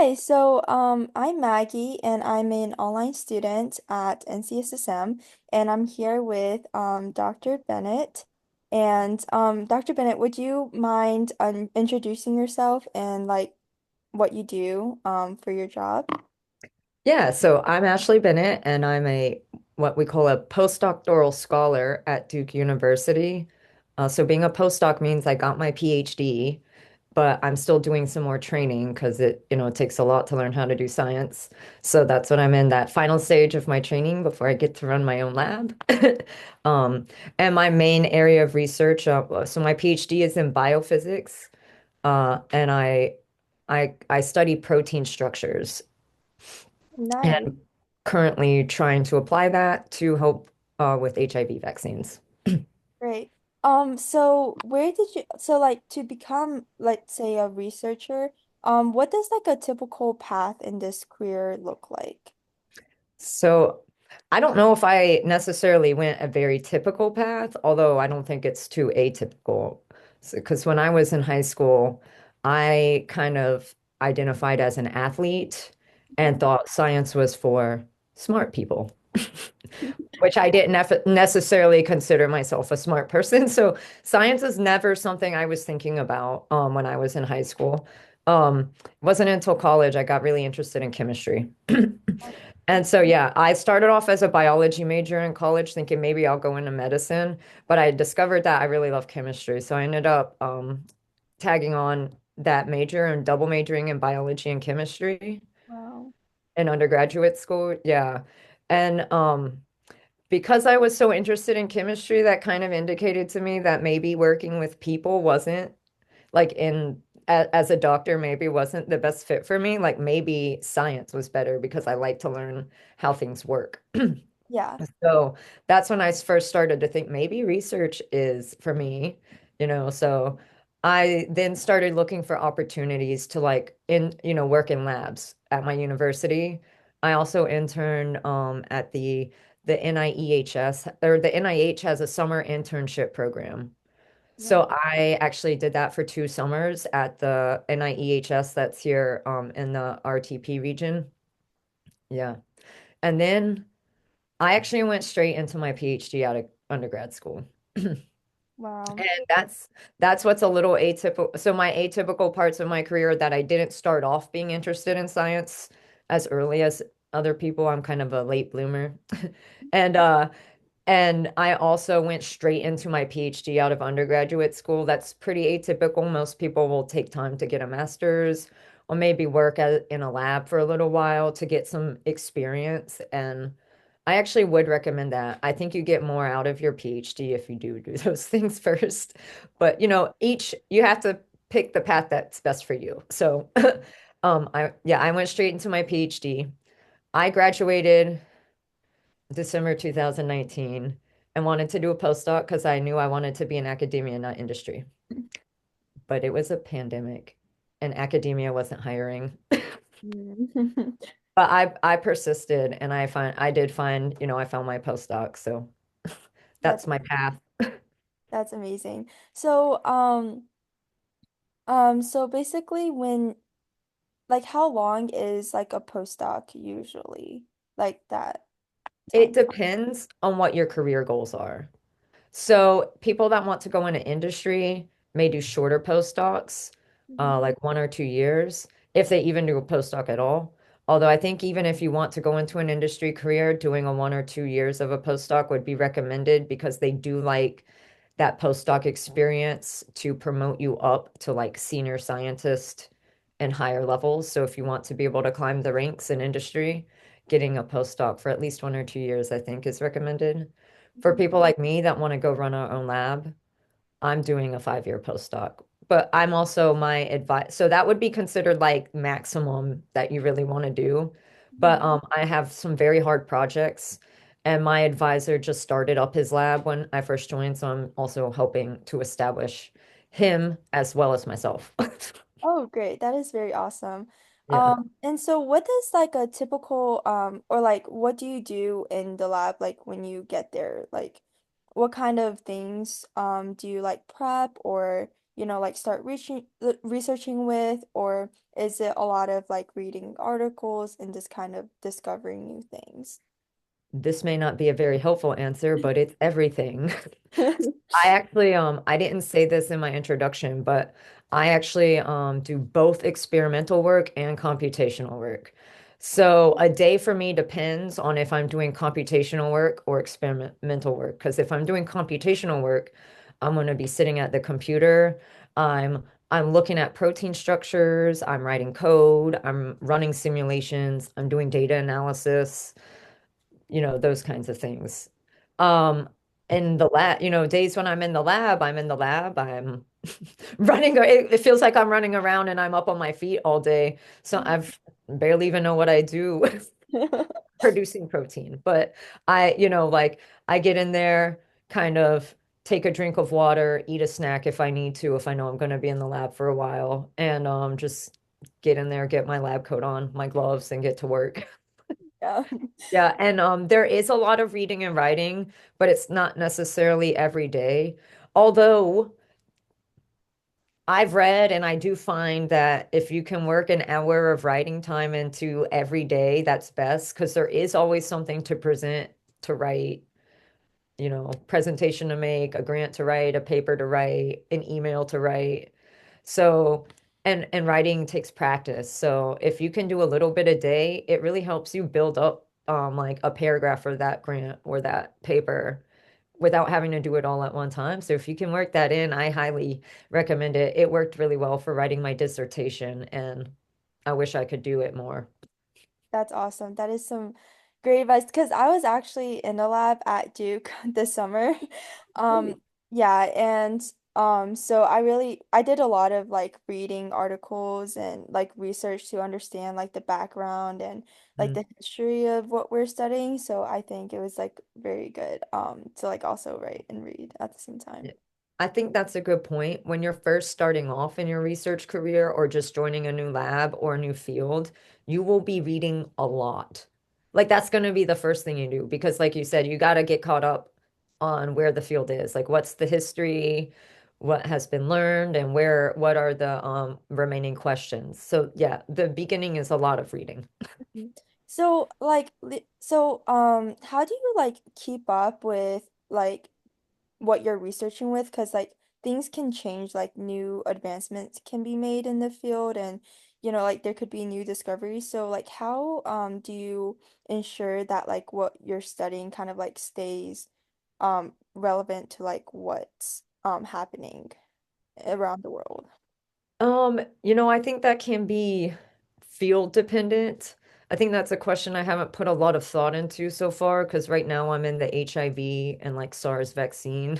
Hi, I'm Maggie and I'm an online student at NCSSM and I'm here with Dr. Bennett. And Dr. Bennett, would you mind introducing yourself and like what you do for your job? Yeah, so I'm Ashley Bennett, and I'm a what we call a postdoctoral scholar at Duke University. So being a postdoc means I got my PhD, but I'm still doing some more training because it takes a lot to learn how to do science. So that's what I'm in that final stage of my training before I get to run my own lab. Um, and my main area of research, so my PhD is in biophysics, and I study protein structures Nice. and currently trying to apply that to help with HIV vaccines. Great. So where did you, so like to become, let's say, a researcher, what does like a typical path in this career look like? So I don't know if I necessarily went a very typical path, although I don't think it's too atypical. Because when I was in high school, I kind of identified as an athlete and thought science was for smart people, which I didn't necessarily consider myself a smart person. So science is never something I was thinking about when I was in high school. It wasn't until college I got really interested in chemistry. And so, yeah, I started off as a biology major in college, thinking maybe I'll go into medicine, but I discovered that I really love chemistry. So I ended up tagging on that major and double majoring in biology and chemistry Wow. in undergraduate school. Yeah. And because I was so interested in chemistry, that kind of indicated to me that maybe working with people wasn't like as a doctor, maybe wasn't the best fit for me. Like maybe science was better because I like to learn how things work. Yeah. So that's when I first started to think maybe research is for me. So I then started looking for opportunities to work in labs at my university. I also interned at the NIEHS, or the NIH has a summer internship program. So Right. I actually did that for 2 summers at the NIEHS that's here in the RTP region. Yeah. And then I actually went straight into my PhD out of undergrad school. Wow. And that's what's a little atypical. So my atypical parts of my career that I didn't start off being interested in science as early as other people. I'm kind of a late bloomer. And and I also went straight into my PhD out of undergraduate school. That's pretty atypical. Most people will take time to get a master's or maybe work in a lab for a little while to get some experience. And I actually would recommend that. I think you get more out of your PhD if you do those things first. But you have to pick the path that's best for you. So I went straight into my PhD. I graduated December 2019 and wanted to do a postdoc because I knew I wanted to be in academia, not industry. But it was a pandemic and academia wasn't hiring. Mm. But I persisted and I did find, I found my postdoc. So That's that's my path. that's amazing. So basically like how long is like a postdoc usually? Like that It time. depends on what your career goals are. So people that want to go into industry may do shorter postdocs, Mhm. like 1 or 2 years, if they even do a postdoc at all. Although I think even if you want to go into an industry career, doing a 1 or 2 years of a postdoc would be recommended because they do like that postdoc experience to promote you up to like senior scientist and higher levels. So if you want to be able to climb the ranks in industry, getting a postdoc for at least 1 or 2 years, I think is recommended. For Mhm. people like me that want to go run our own lab, I'm doing a 5 year postdoc. But I'm also my advice. So that would be considered like maximum that you really want to do. But Mhm. I have some very hard projects, and my advisor just started up his lab when I first joined. So I'm also helping to establish him as well as myself. Oh, great. That is very awesome. Yeah. And so what does like a typical or like what do you do in the lab like when you get there? Like what kind of things do you like prep or like start researching with, or is it a lot of like reading articles and just kind of discovering new things? This may not be a very helpful answer, but it's everything. I actually I didn't say this in my introduction, but I actually do both experimental work and computational work. So a day for me depends on if I'm doing computational work or experimental work. Because if I'm doing computational work, I'm going to be sitting at the computer. I'm looking at protein structures, I'm writing code, I'm running simulations, I'm doing data analysis, those kinds of things. Um, in the lab, days when I'm in the lab, I'm in the lab, I'm running, it feels like I'm running around and I'm up on my feet all day. So I've barely even know what I do producing protein. But like I get in there, kind of take a drink of water, eat a snack if I need to, if I know I'm going to be in the lab for a while, and just get in there, get my lab coat on, my gloves, and get to work. Yeah. Yeah, and there is a lot of reading and writing, but it's not necessarily every day. Although I've read and I do find that if you can work an hour of writing time into every day, that's best because there is always something to present, to write, presentation to make, a grant to write, a paper to write, an email to write. So, and writing takes practice. So if you can do a little bit a day, it really helps you build up like a paragraph for that grant or that paper without having to do it all at one time. So if you can work that in, I highly recommend it. It worked really well for writing my dissertation, and I wish I could do it more. That's awesome. That is some great advice because I was actually in the lab at Duke this summer. Great. Um, yeah, and so I did a lot of like reading articles and like research to understand like the background and like Mm. the history of what we're studying. So I think it was like very good to like also write and read at the same time. Yeah. I think that's a good point. When you're first starting off in your research career or just joining a new lab or a new field, you will be reading a lot. Like that's going to be the first thing you do because like you said, you got to get caught up on where the field is. Like what's the history, what has been learned, and what are the remaining questions. So yeah, the beginning is a lot of reading. Mhm. So like how do you like keep up with like what you're researching with because like things can change, like new advancements can be made in the field, and like there could be new discoveries. So like how do you ensure that like what you're studying kind of like stays relevant to like what's happening around the world? I think that can be field dependent. I think that's a question I haven't put a lot of thought into so far because right now I'm in the HIV and like SARS vaccine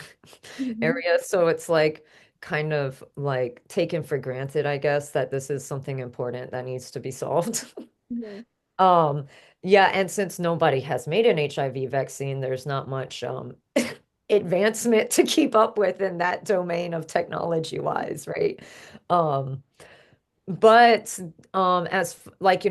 Mhm. area. So it's like kind of like taken for granted, I guess, that this is something important that needs to be solved. Mhm. Um, yeah, and since nobody has made an HIV vaccine, there's not much advancement to keep up with in that domain of technology wise, right? Um, but like,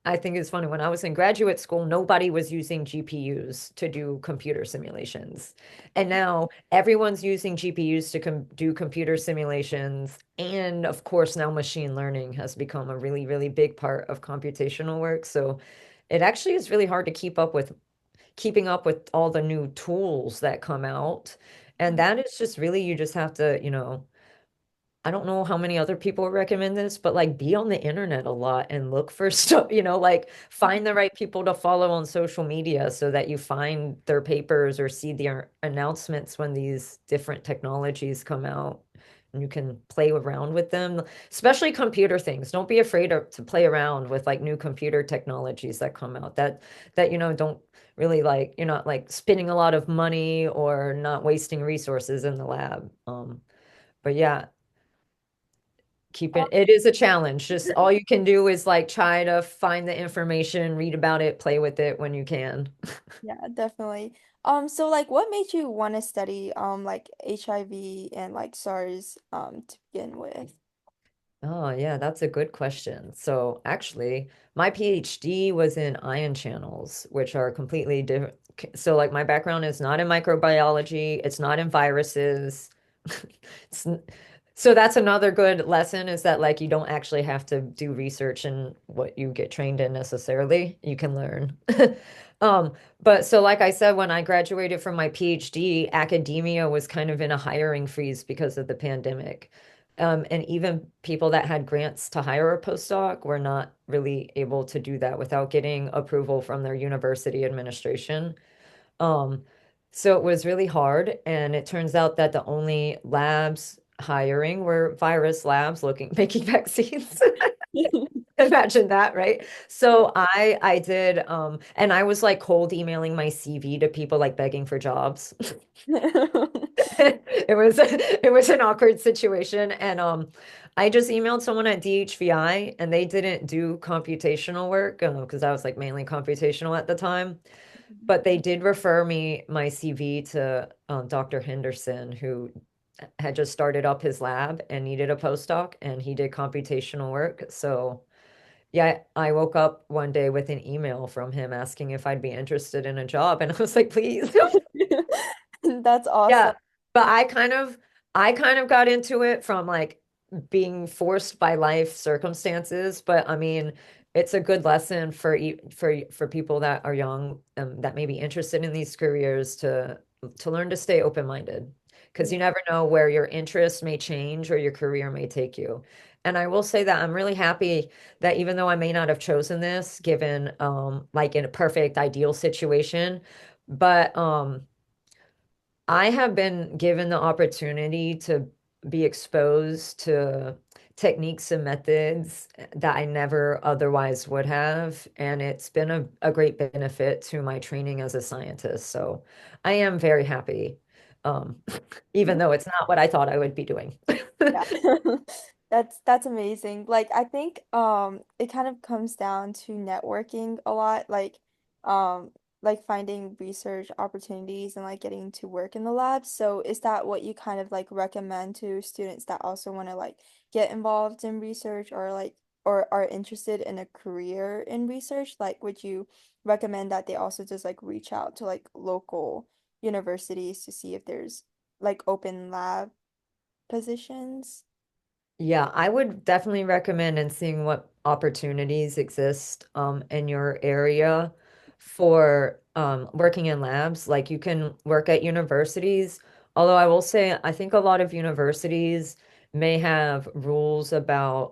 I think it's funny when I was in graduate school, nobody was using GPUs to do computer simulations. And now everyone's using GPUs to do computer simulations. And of course, now machine learning has become a really, really big part of computational work. So it actually is really hard to keeping up with all the new tools that come out. And that is just really, you just have to, I don't know how many other people recommend this, but like be on the internet a lot and look for stuff, like find the right people to follow on social media so that you find their papers or see their announcements when these different technologies come out and you can play around with them, especially computer things. Don't be afraid to play around with like new computer technologies that come out that don't really like you're not like spending a lot of money or not wasting resources in the lab. But yeah, it is a challenge. Just all you can do is like try to find the information, read about it, play with it when you can. Yeah, definitely. So like what made you want to study like HIV and like SARS to begin with? Oh, yeah, that's a good question. So, actually, my PhD was in ion channels, which are completely different. So, like, my background is not in microbiology, it's not in viruses. It's, So that's another good lesson is that like you don't actually have to do research in what you get trained in necessarily. You can learn. Um, but so like I said, when I graduated from my PhD, academia was kind of in a hiring freeze because of the pandemic. And even people that had grants to hire a postdoc were not really able to do that without getting approval from their university administration. Um, so it was really hard, and it turns out that the only labs hiring were virus labs looking making vaccines. Imagine that, right? So I did and I was like cold emailing my CV to people like begging for jobs. It was an awkward situation and I just emailed someone at DHVI and they didn't do computational work because I was like mainly computational at the time. But they did refer me my CV to Dr. Henderson, who had just started up his lab and needed a postdoc, and he did computational work. So, yeah, I woke up one day with an email from him asking if I'd be interested in a job, and I was like, please. That's awesome. Yeah, but I kind of got into it from like being forced by life circumstances, but I mean, it's a good lesson for people that are young that may be interested in these careers to learn to stay open-minded because you Yeah. never know where your interests may change or your career may take you. And I will say that I'm really happy that even though I may not have chosen this given like in a perfect ideal situation, but I have been given the opportunity to be exposed to techniques and methods that I never otherwise would have. And it's been a great benefit to my training as a scientist. So I am very happy, um, even though it's not what I thought I would be doing. Yeah. That's amazing. Like I think it kind of comes down to networking a lot, like finding research opportunities and like getting to work in the lab. So is that what you kind of like recommend to students that also want to like get involved in research or like or are interested in a career in research? Like would you recommend that they also just like reach out to like local universities to see if there's like open lab positions? Yeah, I would definitely recommend and seeing what opportunities exist in your area for working in labs. Like you can work at universities, although I will say I think a lot of universities may have rules about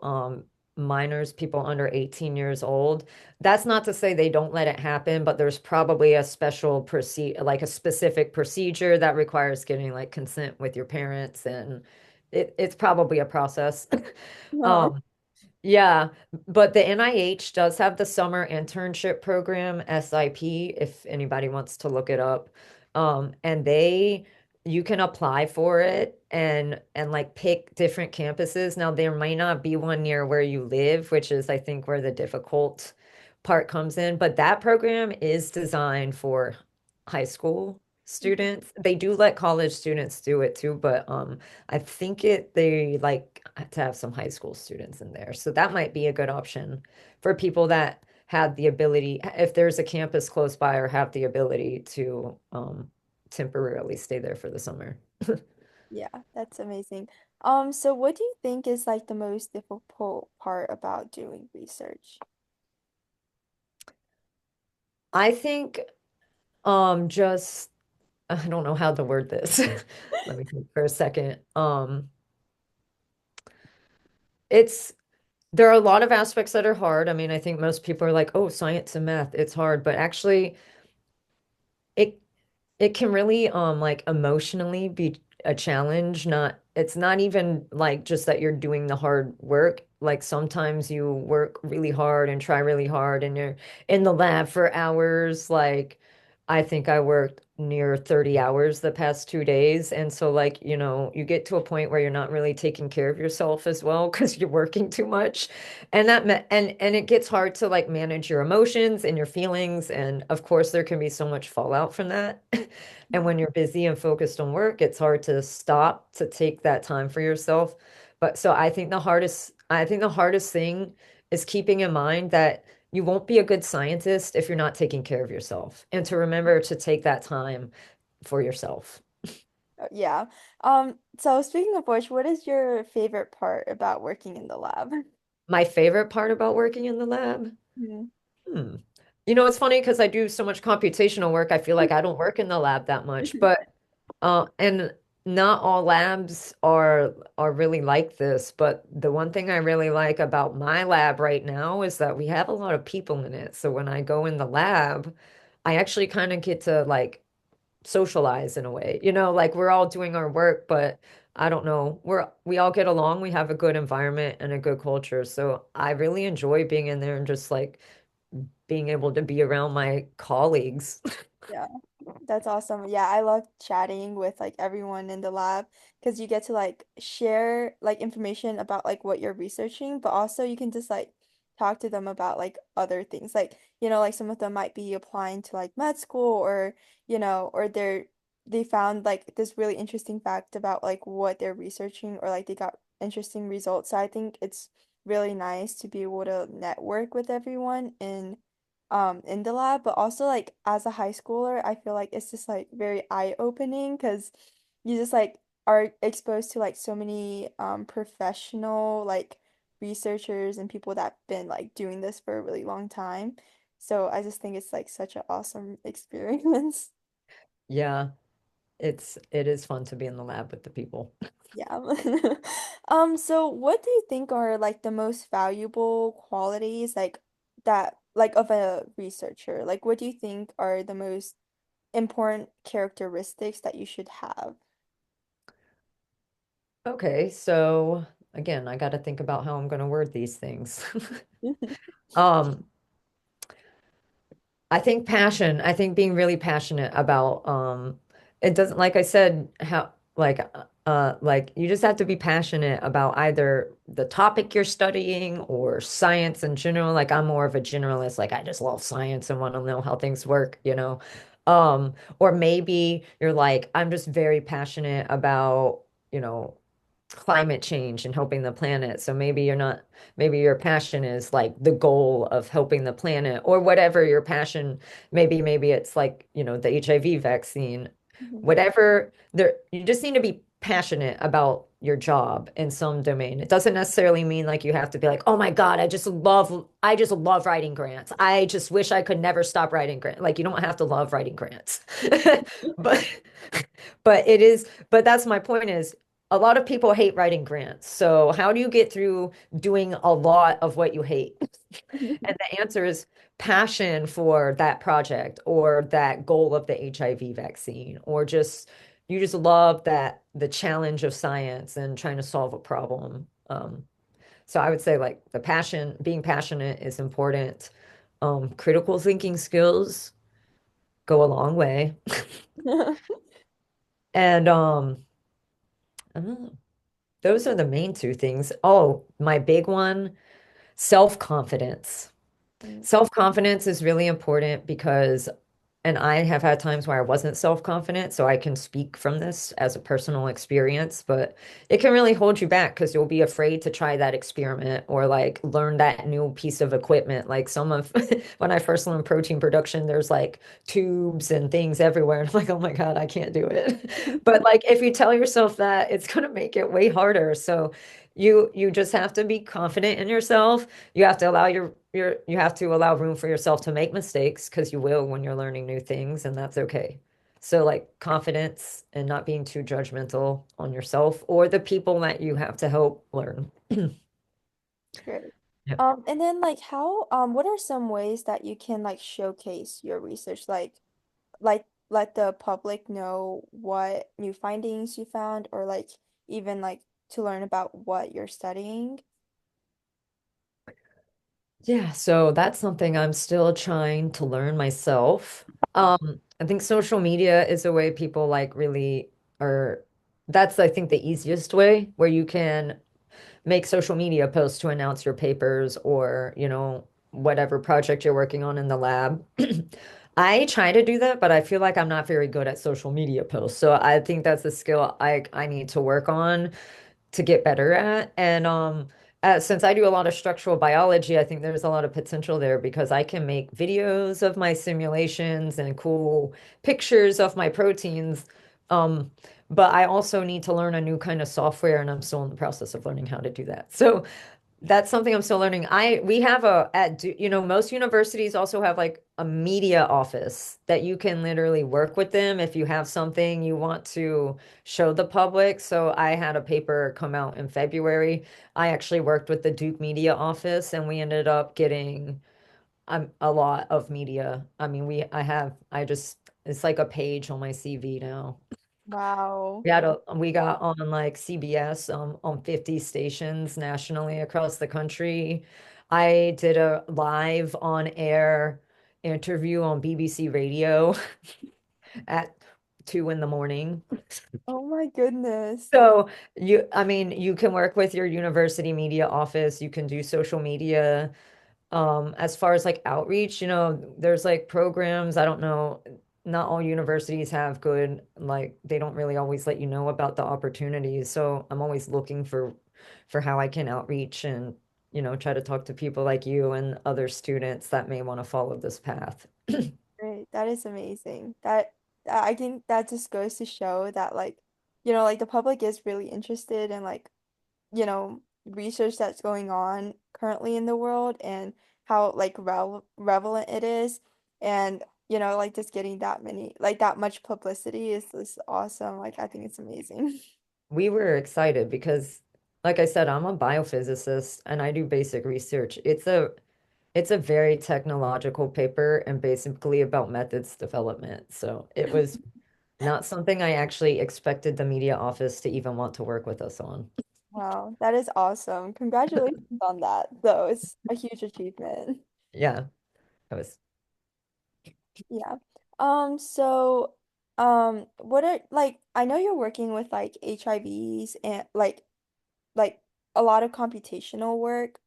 minors, people under 18 years old. That's not to say they don't let it happen, but there's probably a special procedure, like a specific procedure that requires getting like consent with your parents and it's probably a process. No. Um, yeah, but the NIH does have the summer internship program, SIP, if anybody wants to look it up. And you can apply for it and like pick different campuses. Now there might not be one near where you live, which is I think where the difficult part comes in, but that program is designed for high school students. They do let college students do it too, but I think they like to have some high school students in there. So that might be a good option for people that have the ability, if there's a campus close by or have the ability to temporarily stay there for the summer. Yeah, that's amazing. So what do you think is like the most difficult part about doing research? I think just I don't know how to word this. Let me think for a second. It's there are a lot of aspects that are hard. I mean, I think most people are like, "Oh, science and math, it's hard," but actually it it can really like emotionally be a challenge. Not it's not even like just that you're doing the hard work. Like sometimes you work really hard and try really hard and you're in the lab for hours. Like I think I worked near 30 hours the past 2 days. And so like, you get to a point where you're not really taking care of yourself as well because you're working too much. And it gets hard to like manage your emotions and your feelings. And of course, there can be so much fallout from that. And when you're busy and focused on work, it's hard to stop to take that time for yourself. But so I think the hardest thing is keeping in mind that you won't be a good scientist if you're not taking care of yourself and to remember to take that time for yourself. Yeah. So speaking of which, what is your favorite part about working in the lab? My favorite part about working in the lab? Mhm. Hmm. It's funny because I do so much computational work. I feel like I don't work in the lab that much, but and not all labs are really like this. But the one thing I really like about my lab right now is that we have a lot of people in it. So when I go in the lab, I actually kind of get to like socialize in a way. Like we're all doing our work, but I don't know. We all get along. We have a good environment and a good culture. So I really enjoy being in there and just like being able to be around my colleagues. Yeah, that's awesome. Yeah, I love chatting with like everyone in the lab because you get to like share like information about like what you're researching, but also you can just like talk to them about like other things. Like, like some of them might be applying to like med school or, or they found like this really interesting fact about like what they're researching or like they got interesting results. So I think it's really nice to be able to network with everyone in the lab, but also like as a high schooler, I feel like it's just like very eye-opening because you just like are exposed to like so many professional like researchers and people that been like doing this for a really long time. So I just think it's like such an awesome experience. Yeah, it is fun to be in the lab with the people. Yeah. So what do you think are like the most valuable qualities like that like of a researcher? Like what do you think are the most important characteristics that you should have? Okay, so again, I got to think about how I'm going to word these things. Um, I think passion, I think being really passionate about it doesn't like I said how like you just have to be passionate about either the topic you're studying or science in general. Like I'm more of a generalist, like I just love science and want to know how things work. Or maybe you're like I'm just very passionate about, you know, climate change and helping the planet. So maybe you're not, maybe your passion is like the goal of helping the planet or whatever your passion, maybe it's like, the HIV vaccine, Mhm. whatever there, you just need to be passionate about your job in some domain. It doesn't necessarily mean like you have to be like, oh my God, I just love writing grants. I just wish I could never stop writing grants. Like you don't have to love writing grants. But but that's my point is a lot of people hate writing grants. So how do you get through doing a lot of what you hate? And the answer is passion for that project or that goal of the HIV vaccine, or just you just love that the challenge of science and trying to solve a problem. So I would say like the passion, being passionate is important. Critical thinking skills go a long way. And I don't know. Those are the main two things. Oh, my big one, self-confidence. Mm. Self-confidence is really important because, and I have had times where I wasn't self-confident, so I can speak from this as a personal experience, but it can really hold you back because you'll be afraid to try that experiment or like learn that new piece of equipment. Like some of when I first learned protein production, there's like tubes and things everywhere. And I'm like, oh my God, I can't do it. But like if you tell yourself that, it's gonna make it way harder. So you just have to be confident in yourself. You have to allow you have to allow room for yourself to make mistakes because you will when you're learning new things, and that's okay. So like confidence and not being too judgmental on yourself or the people that you have to help learn. Great. Yeah. And then like how what are some ways that you can like showcase your research like let the public know what new findings you found or like even like to learn about what you're studying? Yeah, so that's something I'm still trying to learn myself. I think social media is a way people like really are, that's I think the easiest way where you can make social media posts to announce your papers or, whatever project you're working on in the lab. I try to do that, but I feel like I'm not very good at social media posts. So I think that's a skill I need to work on to get better at. And since I do a lot of structural biology, I think there's a lot of potential there because I can make videos of my simulations and cool pictures of my proteins. Um, but I also need to learn a new kind of software, and I'm still in the process of learning how to do that. So that's something I'm still learning. We have most universities also have like a media office that you can literally work with them if you have something you want to show the public. So I had a paper come out in February. I actually worked with the Duke Media office and we ended up getting a lot of media. I mean, it's like a page on my CV now. Wow. We got on like CBS on 50 stations nationally across the country. I did a live on air interview on BBC Radio at 2 in the morning. Oh my goodness. So I mean, you can work with your university media office, you can do social media. As far as like outreach, there's like programs, I don't know, not all universities have good, like they don't really always let you know about the opportunities. So I'm always looking for how I can outreach and, try to talk to people like you and other students that may want to follow this path. Great. That is amazing. I think that just goes to show that like, like the public is really interested in like, research that's going on currently in the world and how like relevant it is. And, like just getting that many, like that much publicity is awesome. Like I think it's amazing. We were excited because, like I said, I'm a biophysicist and I do basic research. It's a very technological paper and basically about methods development. So it was not something I actually expected the media office to even want to work with us on. Wow, that is awesome. Congratulations on that, though. It's a huge achievement. Yeah, it was. Yeah. So, what are like I know you're working with like HIVs and like a lot of computational work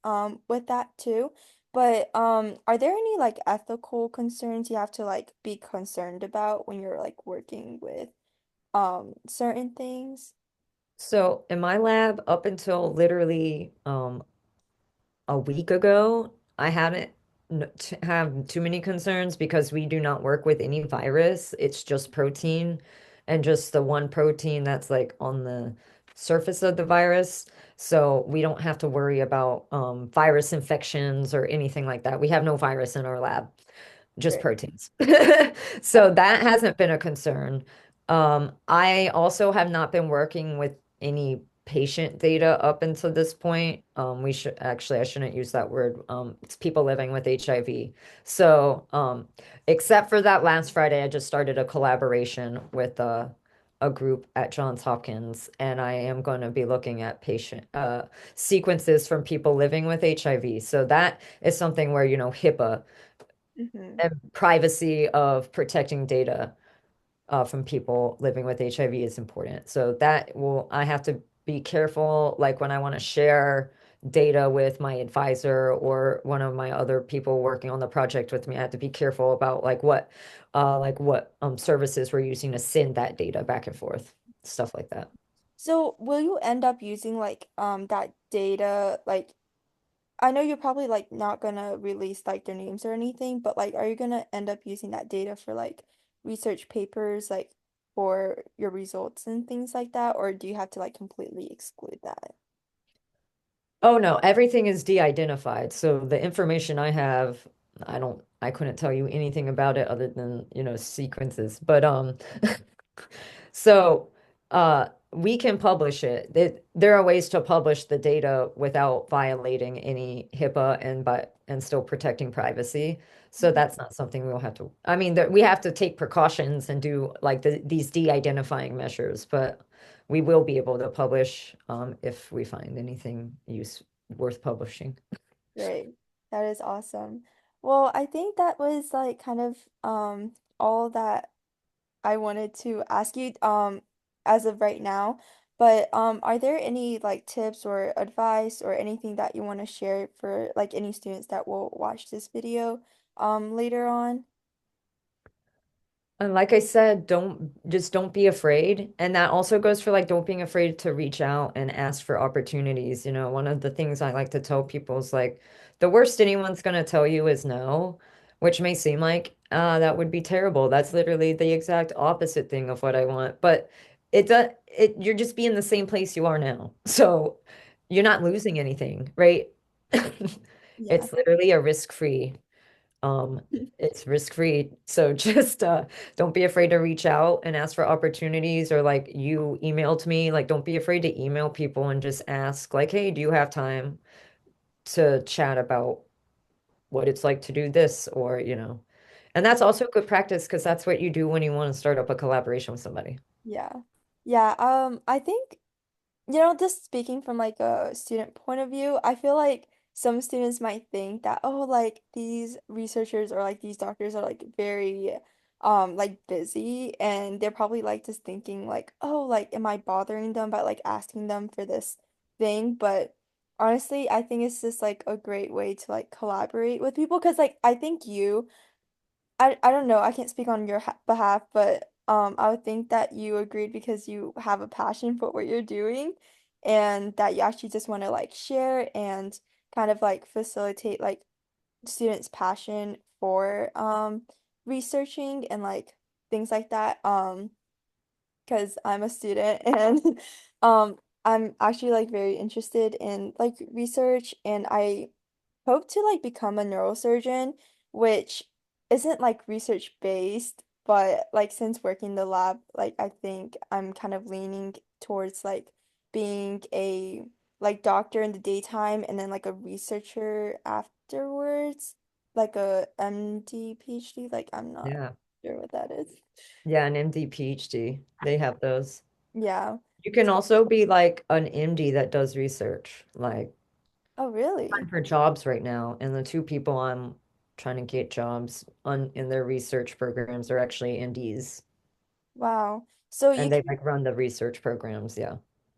with that too. But are there any like ethical concerns you have to like be concerned about when you're like working with certain things? So in my lab, up until literally a week ago, I hadn't have too many concerns because we do not work with any virus. It's just protein and just the one protein that's like on the surface of the virus. So we don't have to worry about virus infections or anything like that. We have no virus in our lab, just Great. proteins. So that hasn't been a concern. I also have not been working with any patient data up until this point. I shouldn't use that word. It's people living with HIV. So, except for that last Friday, I just started a collaboration with a group at Johns Hopkins, and I am going to be looking at patient sequences from people living with HIV. So that is something where, HIPAA Mm-hmm. and privacy of protecting data from people living with HIV is important. So I have to be careful, like when I want to share data with my advisor or one of my other people working on the project with me, I have to be careful about like what services we're using to send that data back and forth, stuff like that. So will you end up using like that data like I know you're probably like not gonna release like their names or anything, but like are you gonna end up using that data for like research papers like for your results and things like that, or do you have to like completely exclude that? Oh no, everything is de-identified. So the information I have, I couldn't tell you anything about it other than, sequences. But so we can publish it. There are ways to publish the data without violating any HIPAA and still protecting privacy. So Mhm. that's not something we'll have to, I mean, we have to take precautions and do like these de-identifying measures, but we will be able to publish if we find anything worth publishing. Great. That is awesome. Well, I think that was like kind of all that I wanted to ask you as of right now. But are there any like tips or advice or anything that you want to share for like any students that will watch this video later on? And like I said, don't be afraid. And that also goes for like don't being afraid to reach out and ask for opportunities. One of the things I like to tell people is like the worst anyone's gonna tell you is no, which may seem like that would be terrible. That's literally the exact opposite thing of what I want. But you're just being the same place you are now. So you're not losing anything, right? Yeah. It's literally a risk-free. Um, it's risk-free. So just don't be afraid to reach out and ask for opportunities or like you emailed me, like don't be afraid to email people and just ask like, hey, do you have time to chat about what it's like to do this or, And that's also good practice because that's what you do when you want to start up a collaboration with somebody. Yeah. Yeah, I think, just speaking from like a student point of view, I feel like some students might think that, oh, like these researchers or like these doctors are like very like busy, and they're probably like just thinking like, oh, like am I bothering them by like asking them for this thing? But honestly, I think it's just like a great way to like collaborate with people, because like I think I don't know, I can't speak on your behalf, but I would think that you agreed because you have a passion for what you're doing, and that you actually just want to like share and kind of like facilitate like students' passion for researching and like things like that. Because I'm a student and I'm actually like very interested in like research, and I hope to like become a neurosurgeon, which isn't like research based, but like since working in the lab, like I think I'm kind of leaning towards like being a like doctor in the daytime and then like a researcher afterwards, like a MD, PhD, like I'm not Yeah. sure what that is. Yeah, an MD, PhD. They have those. Yeah. You can also be like an MD that does research, like Oh, applying really? for jobs right now. And the two people I'm trying to get jobs on in their research programs are actually MDs. Wow. So you And they could like run the research programs. Yeah.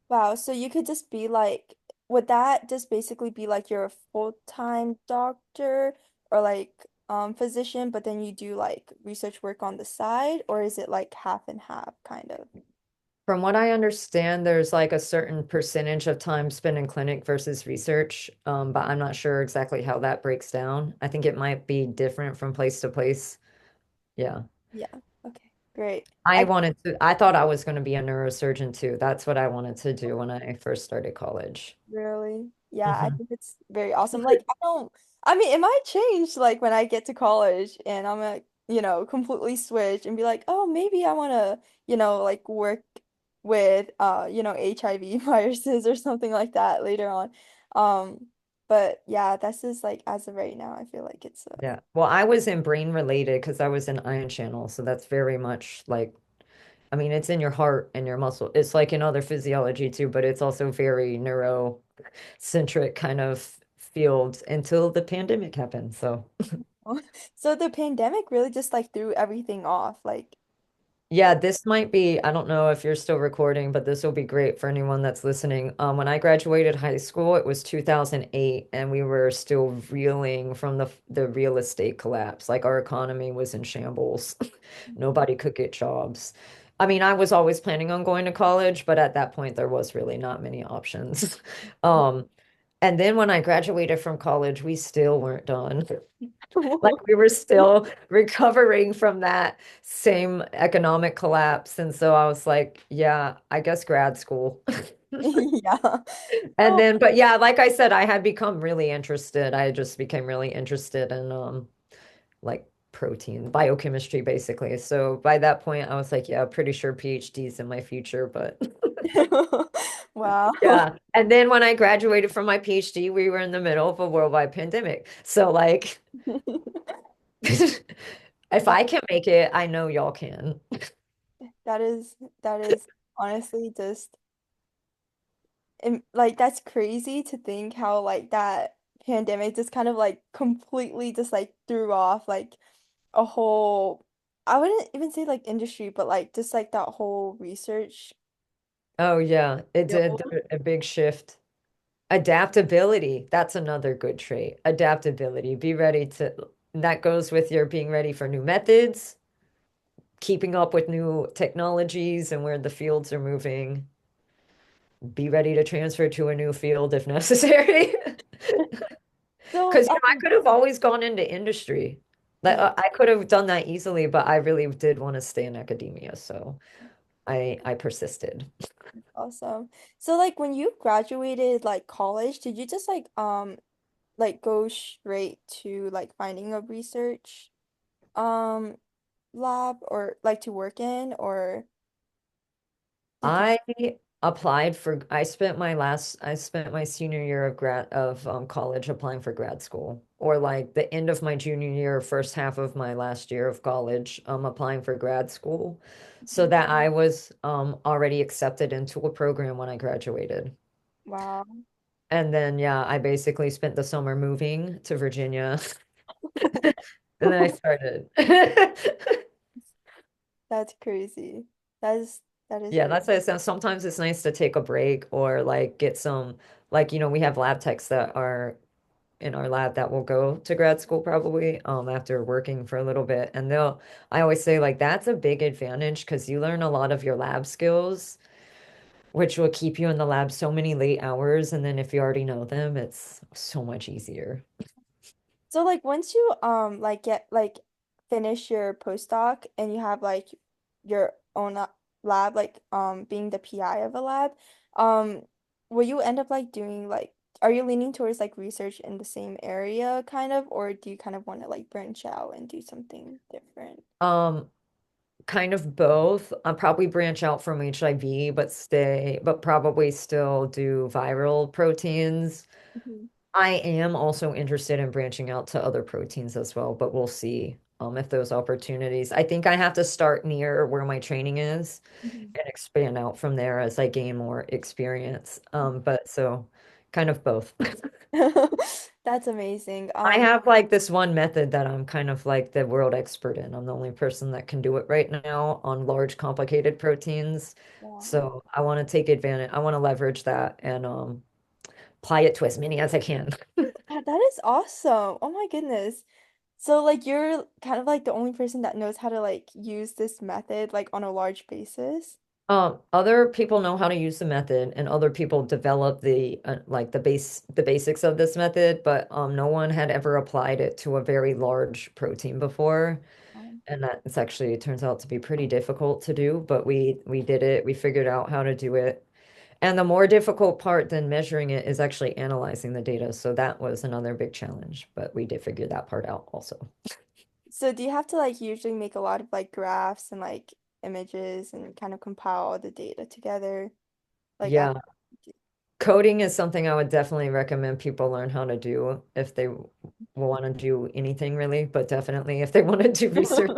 Wow, so you could just be like, would that just basically be like you're a full-time doctor or like physician, but then you do like research work on the side, or is it like half and half kind of? From what I understand, there's like a certain percentage of time spent in clinic versus research, but I'm not sure exactly how that breaks down. I think it might be different from place to place. Yeah. Yeah. Okay. Great. I I thought I was going to be a neurosurgeon too. That's what I wanted to do when I first started college. Really? Yeah, I Mhm. think it's very awesome. Like, I mean, it might change like when I get to college and I'm gonna, completely switch and be like, oh, maybe I wanna, like work with, HIV viruses or something like that later on. Um, but yeah, that's just like as of right now, I feel like it's Yeah. Well, I was in brain related because I was in ion channel. So that's very much like, I mean, it's in your heart and your muscle. It's like in other physiology too, but it's also very neurocentric kind of field until the pandemic happened. So, so the pandemic really just like threw everything off. Like, yeah, this might be, I don't know if you're still recording, but this will be great for anyone that's listening. When I graduated high school, it was 2008, and we were still reeling from the real estate collapse. Like our economy was in shambles. Nobody could get jobs. I mean, I was always planning on going to college, but at that point there was really not many options. Um, and then when I graduated from college, we still weren't done. Like we were still recovering from that same economic collapse. And so I was like, yeah, I guess grad school. yeah. And Oh, then, but yeah, like I said, I had become really interested. I just became really interested in like protein, biochemistry, basically. So by that point, I was like, yeah, pretty sure PhD's in my future, but wow. yeah. And then when I graduated from my PhD, we were in the middle of a worldwide pandemic. So like if I can make it, I know y'all can. That is honestly just like that's crazy to think how like that pandemic just kind of like completely just like threw off like a whole, I wouldn't even say like industry, but like just like that whole research Oh yeah, it did field. a big shift. Adaptability, that's another good trait. Adaptability. Be ready to, that goes with your being ready for new methods, keeping up with new technologies and where the fields are moving. Be ready to transfer to a new field if necessary. So Because I could have always gone into industry. Like yeah, I could have done that easily, but I really did want to stay in academia. So I persisted. Awesome. So like when you graduated like college, did you just like go straight to like finding a research um lab or like to work in, or did you? I I spent my senior year of college applying for grad school, or like the end of my junior year, first half of my last year of college, applying for grad school so Mhm. that I was already accepted into a program when I graduated. Wow. And then yeah, I basically spent the summer moving to Virginia and then I started. That's crazy. That is that is Yeah, crazy. that's why it sounds sometimes it's nice to take a break or like get some like we have lab techs that are in our lab that will go to grad school probably after working for a little bit and they'll I always say like that's a big advantage because you learn a lot of your lab skills which will keep you in the lab so many late hours and then if you already know them it's so much easier. So like once you like get like finish your postdoc and you have like your own lab, like being the PI of a lab, um will you end up like doing like, are you leaning towards like research in the same area kind of, or do you kind of want to like branch out and do something different? Um Kind of both. I'll probably branch out from HIV but probably still do viral proteins. Mhm. I am also interested in branching out to other proteins as well, but we'll see if those opportunities. I think I have to start near where my training is Mhm. and expand out from there as I gain more experience. But so kind of both. That's amazing. I have like this one method that I'm kind of like the world expert in. I'm the only person that can do it right now on large, complicated proteins. Wow. So I want to take advantage. I want to leverage that and apply it to as many as I can. That is awesome. Oh my goodness. So like you're kind of like the only person that knows how to like use this method like on a large basis. Other people know how to use the method, and other people develop the basics of this method, but no one had ever applied it to a very large protein before. Um, And that it's actually it turns out to be pretty difficult to do, but we did it. We figured out how to do it. And the more difficult part than measuring it is actually analyzing the data. So that was another big challenge, but we did figure that part out also. So do you have to like usually make a lot of like graphs and like images and kind of compile all the data together? Like I Yeah, coding is something I would definitely recommend people learn how to do if they will want to do anything really, but definitely if they want to do research.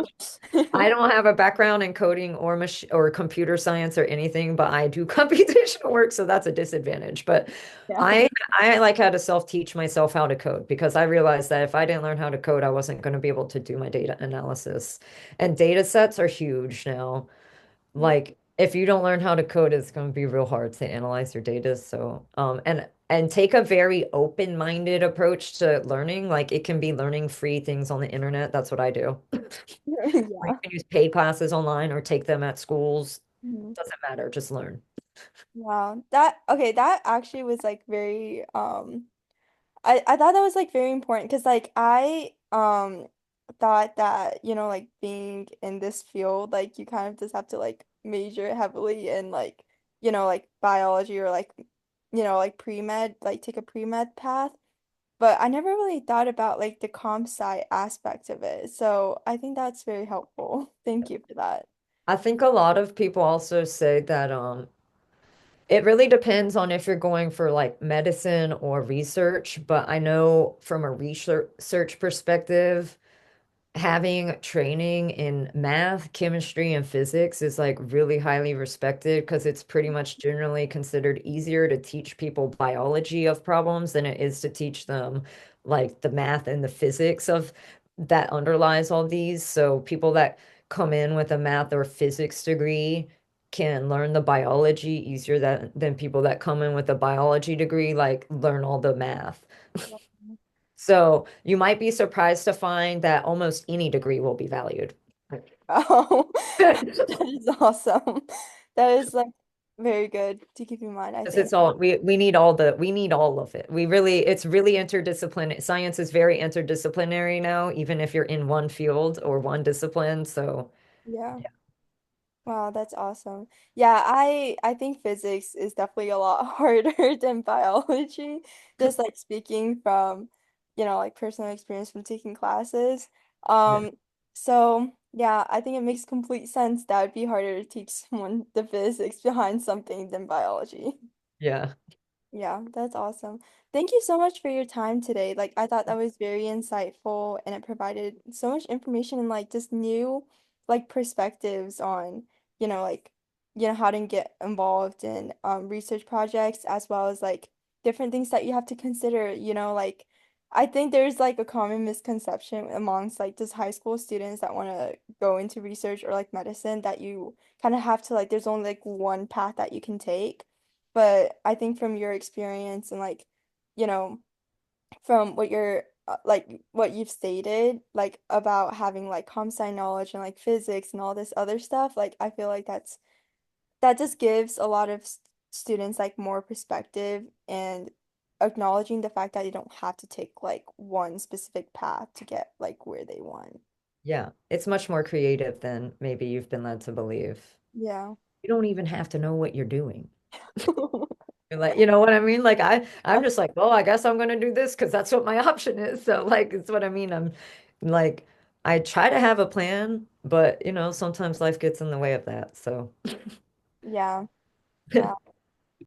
I don't have a background in coding or or computer science or anything, but I do computational work, so that's a disadvantage. But Yeah. I I like how to self-teach myself how to code because I realized that if I didn't learn how to code, I wasn't going to be able to do my data analysis. And data sets are huge now. Like if you don't learn how to code, it's going to be real hard to analyze your data. So, and take a very open-minded approach to learning. Like it can be learning free things on the internet. That's what I do. Or you Yeah. can use paid classes online or take them at schools. Mhm. Doesn't matter, just learn. Wow. That okay, that actually was like very I thought that was like very important because like I thought that, you know, like being in this field, like you kind of just have to like major heavily in like, you know, like biology or like, you know, like pre-med, like take a pre-med path. But I never really thought about like the comp sci aspect of it. So I think that's very helpful. Thank you for that. I think a lot of people also say that it really depends on if you're going for like medicine or research, but I know from a research perspective, having training in math, chemistry, and physics is like really highly respected because it's pretty much generally considered easier to teach people biology of problems than it is to teach them like the math and the physics of that underlies all these. So people that come in with a math or physics degree can learn the biology easier than people that come in with a biology degree, like learn all the math. So you might be surprised to find that almost any degree will be valued. Oh, that is awesome. That is like very good to keep in mind, I Because think. it's all we need all we need all of it. We really it's really interdisciplinary. Science is very interdisciplinary now, even if you're in one field or one discipline. So Yeah. Wow, that's awesome. Yeah, I think physics is definitely a lot harder than biology. Just like speaking from, like personal experience from taking classes. Yeah. Um, so yeah, I think it makes complete sense that it'd be harder to teach someone the physics behind something than biology. Yeah. Yeah, that's awesome. Thank you so much for your time today. Like, I thought that was very insightful and it provided so much information and like just new like perspectives on, like, how to get involved in research projects as well as like different things that you have to consider, like I think there's like a common misconception amongst like just high school students that want to go into research or like medicine that you kind of have to like there's only like one path that you can take. But I think from your experience and like, you know, from what you're like what you've stated, like about having like comp sci knowledge and like physics and all this other stuff, like I feel like that just gives a lot of students like more perspective and acknowledging the fact that you don't have to take like one specific path to get like where they want. Yeah. It's much more creative than maybe you've been led to believe. Yeah. You don't even have to know what you're doing. Like, you know what I mean? Like I'm just like, well, I guess I'm gonna do this because that's what my option is. So like it's what I mean. I'm like I try to have a plan, but sometimes life gets in the way of that. So Yeah. Yeah.